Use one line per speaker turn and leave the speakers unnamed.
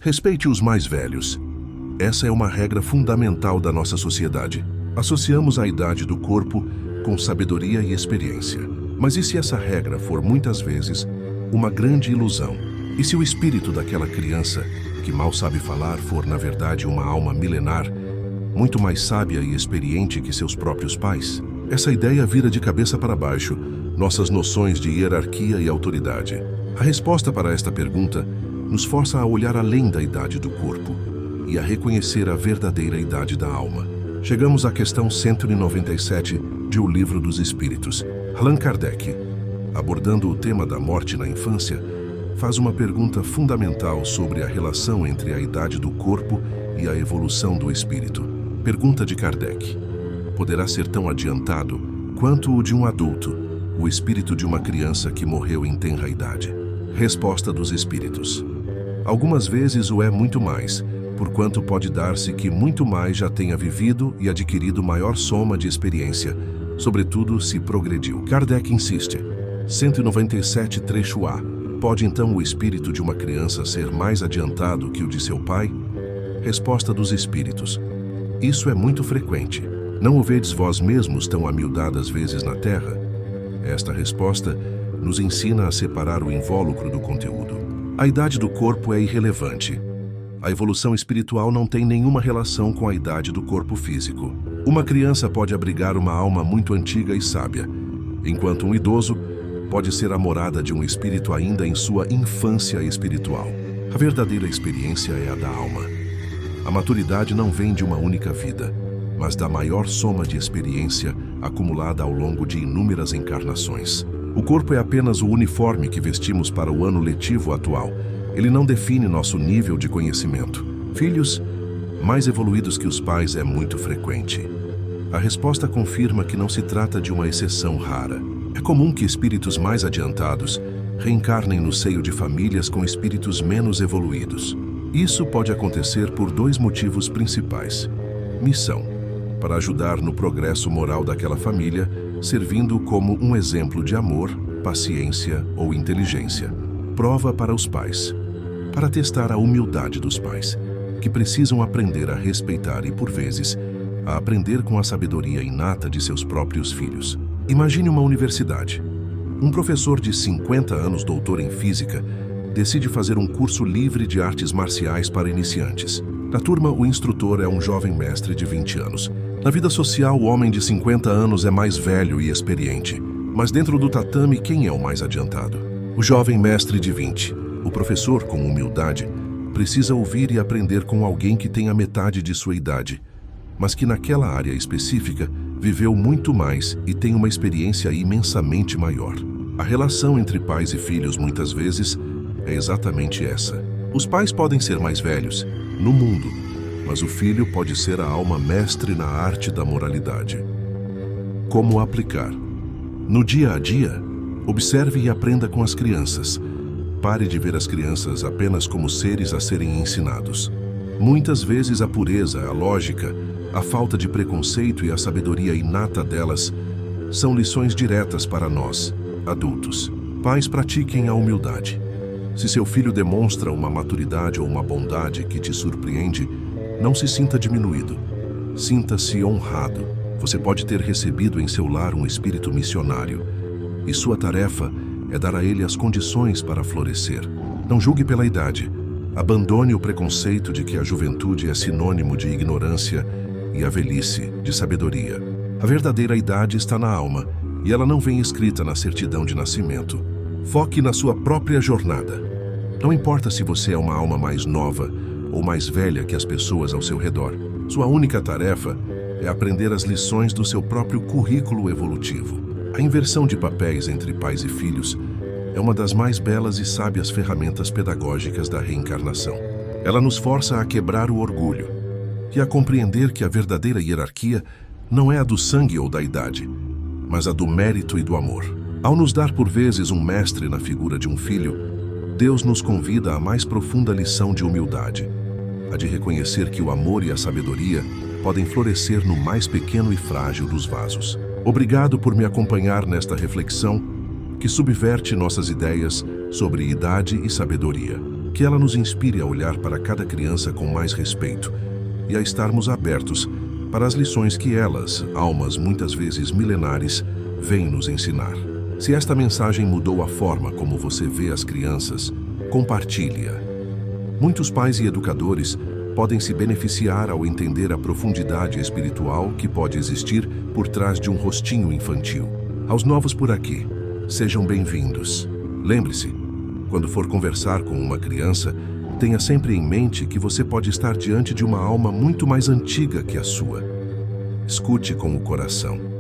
Respeite os mais velhos. Essa é uma regra fundamental da nossa sociedade. Associamos a idade do corpo com sabedoria e experiência. Mas e se essa regra for muitas vezes uma grande ilusão? E se o espírito daquela criança, que mal sabe falar, for na verdade uma alma milenar, muito mais sábia e experiente que seus próprios pais? Essa ideia vira de cabeça para baixo nossas noções de hierarquia e autoridade. A resposta para esta pergunta nos força a olhar além da idade do corpo e a reconhecer a verdadeira idade da alma. Chegamos à questão 197 de O Livro dos Espíritos. Allan Kardec, abordando o tema da morte na infância, faz uma pergunta fundamental sobre a relação entre a idade do corpo e a evolução do espírito. Pergunta de Kardec: poderá ser tão adiantado quanto o de um adulto o espírito de uma criança que morreu em tenra idade? Resposta dos espíritos: algumas vezes o é muito mais, porquanto pode dar-se que muito mais já tenha vivido e adquirido maior soma de experiência, sobretudo se progrediu. Kardec insiste. 197, trecho A. Pode então o espírito de uma criança ser mais adiantado que o de seu pai? Resposta dos espíritos: isso é muito frequente. Não o vedes vós mesmos tão amildadas vezes na terra? Esta resposta nos ensina a separar o invólucro do conteúdo. A idade do corpo é irrelevante. A evolução espiritual não tem nenhuma relação com a idade do corpo físico. Uma criança pode abrigar uma alma muito antiga e sábia, enquanto um idoso pode ser a morada de um espírito ainda em sua infância espiritual. A verdadeira experiência é a da alma. A maturidade não vem de uma única vida, mas da maior soma de experiência acumulada ao longo de inúmeras encarnações. O corpo é apenas o uniforme que vestimos para o ano letivo atual. Ele não define nosso nível de conhecimento. Filhos mais evoluídos que os pais é muito frequente. A resposta confirma que não se trata de uma exceção rara. É comum que espíritos mais adiantados reencarnem no seio de famílias com espíritos menos evoluídos. Isso pode acontecer por dois motivos principais. Missão: para ajudar no progresso moral daquela família, servindo como um exemplo de amor, paciência ou inteligência. Prova para os pais: para testar a humildade dos pais, que precisam aprender a respeitar e, por vezes, a aprender com a sabedoria inata de seus próprios filhos. Imagine uma universidade. Um professor de 50 anos, doutor em física, decide fazer um curso livre de artes marciais para iniciantes. Na turma, o instrutor é um jovem mestre de 20 anos. Na vida social, o homem de 50 anos é mais velho e experiente. Mas dentro do tatame, quem é o mais adiantado? O jovem mestre de 20. O professor, com humildade, precisa ouvir e aprender com alguém que tem a metade de sua idade, mas que naquela área específica viveu muito mais e tem uma experiência imensamente maior. A relação entre pais e filhos muitas vezes é exatamente essa. Os pais podem ser mais velhos no mundo, mas o filho pode ser a alma mestre na arte da moralidade. Como aplicar? No dia a dia, observe e aprenda com as crianças. Pare de ver as crianças apenas como seres a serem ensinados. Muitas vezes a pureza, a lógica, a falta de preconceito e a sabedoria inata delas são lições diretas para nós, adultos. Pais, pratiquem a humildade. Se seu filho demonstra uma maturidade ou uma bondade que te surpreende, não se sinta diminuído. Sinta-se honrado. Você pode ter recebido em seu lar um espírito missionário, e sua tarefa é dar a ele as condições para florescer. Não julgue pela idade. Abandone o preconceito de que a juventude é sinônimo de ignorância e a velhice de sabedoria. A verdadeira idade está na alma, e ela não vem escrita na certidão de nascimento. Foque na sua própria jornada. Não importa se você é uma alma mais nova ou mais velha que as pessoas ao seu redor. Sua única tarefa é aprender as lições do seu próprio currículo evolutivo. A inversão de papéis entre pais e filhos é uma das mais belas e sábias ferramentas pedagógicas da reencarnação. Ela nos força a quebrar o orgulho e a compreender que a verdadeira hierarquia não é a do sangue ou da idade, mas a do mérito e do amor. Ao nos dar por vezes um mestre na figura de um filho, Deus nos convida à mais profunda lição de humildade, a de reconhecer que o amor e a sabedoria podem florescer no mais pequeno e frágil dos vasos. Obrigado por me acompanhar nesta reflexão que subverte nossas ideias sobre idade e sabedoria. Que ela nos inspire a olhar para cada criança com mais respeito e a estarmos abertos para as lições que elas, almas muitas vezes milenares, vêm nos ensinar. Se esta mensagem mudou a forma como você vê as crianças, compartilhe-a. Muitos pais e educadores podem se beneficiar ao entender a profundidade espiritual que pode existir por trás de um rostinho infantil. Aos novos por aqui, sejam bem-vindos. Lembre-se, quando for conversar com uma criança, tenha sempre em mente que você pode estar diante de uma alma muito mais antiga que a sua. Escute com o coração.